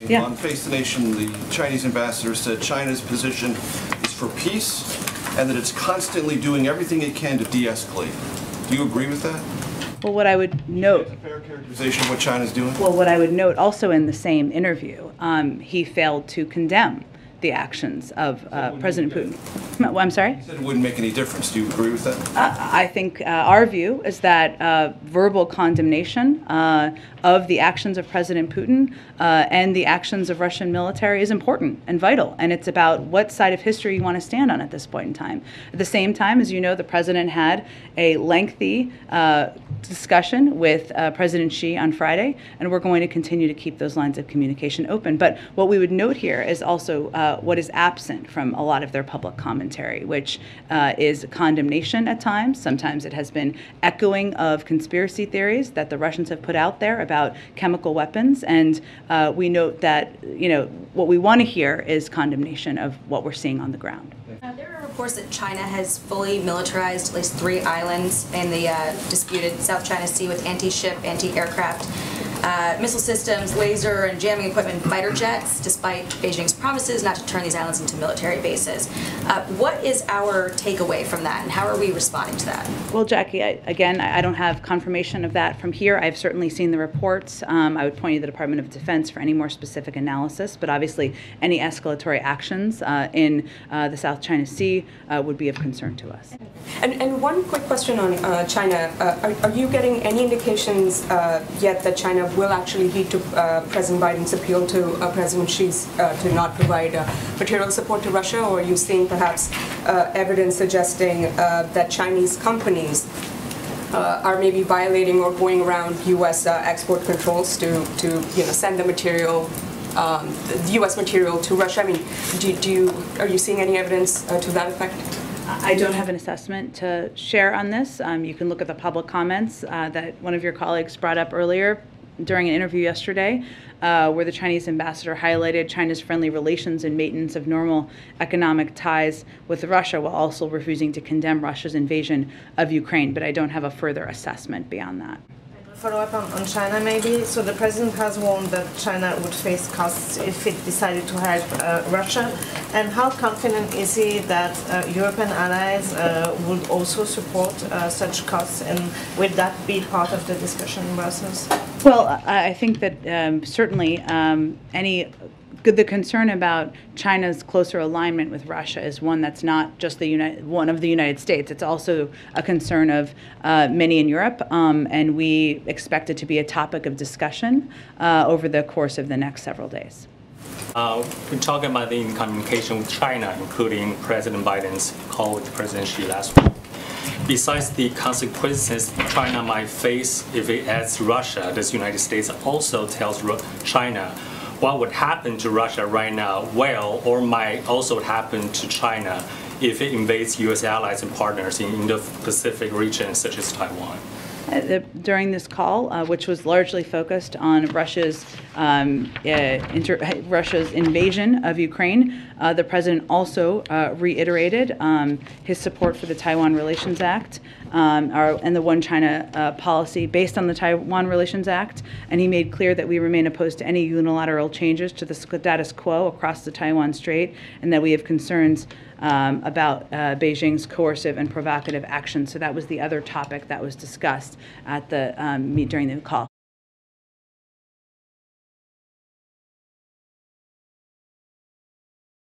Yeah. On Face the Nation, the Chinese ambassador said China's position is for peace and that it's constantly doing everything it can to de-escalate. Do you agree with that? Well, what I would note... It's a fair characterization of what China's doing? Well, what I would note also in the same interview, he failed to condemn the actions of President Putin. Well, I'm sorry? He said it wouldn't make any difference. Do you agree with that? I think our view is that verbal condemnation of the actions of President Putin and the actions of Russian military is important and vital, and it's about what side of history you want to stand on at this point in time. At the same time, as you know, the President had a lengthy discussion with President Xi on Friday, and we're going to continue to keep those lines of communication open. But what we would note here is also what is absent from a lot of their public commentary, which is condemnation at times. Sometimes it has been echoing of conspiracy theories that the Russians have put out there about chemical weapons, and we note that, you know, what we want to hear is condemnation of what we're seeing on the ground. There are reports that China has fully militarized at least 3 islands in the disputed South China Sea with anti-ship, anti-aircraft missile systems, laser and jamming equipment, fighter jets, despite Beijing's promises not to turn these islands into military bases. What is our takeaway from that, and how are we responding to that? Well, Jackie, I don't have confirmation of that from here. I've certainly seen the reports. I would point you to the Department of Defense for any more specific analysis, but obviously any escalatory actions in the South China Sea would be of concern to us. And one quick question on China. Are you getting any indications yet that China will actually heed to President Biden's appeal to President Xi's to not provide material support to Russia, or are you seeing perhaps evidence suggesting that Chinese companies are maybe violating or going around U.S. export controls to send the material, the U.S. material to Russia? I mean, are you seeing any evidence to that effect? I don't have an assessment to share on this. You can look at the public comments that one of your colleagues brought up earlier during an interview yesterday, where the Chinese ambassador highlighted China's friendly relations and maintenance of normal economic ties with Russia, while also refusing to condemn Russia's invasion of Ukraine. But I don't have a further assessment beyond that. Follow up on China maybe. So the president has warned that China would face costs if it decided to help Russia. And how confident is he that European allies would also support such costs, and would that be part of the discussion in Brussels? Well, I think that certainly the concern about China's closer alignment with Russia is one that's not just one of the United States. It's also a concern of many in Europe, and we expect it to be a topic of discussion over the course of the next several days. We're talking about the communication with China, including President Biden's call with President Xi last week. Besides the consequences China might face if it adds Russia, does the United States also tells China what would happen to Russia right now, well, or might also happen to China if it invades U.S. allies and partners in Indo-Pacific regions such as Taiwan? During this call, which was largely focused on Russia's invasion of Ukraine, the president also reiterated his support for the Taiwan Relations Act and the One China policy based on the Taiwan Relations Act, and he made clear that we remain opposed to any unilateral changes to the status quo across the Taiwan Strait, and that we have concerns about Beijing's coercive and provocative actions. So that was the other topic that was discussed at during the call.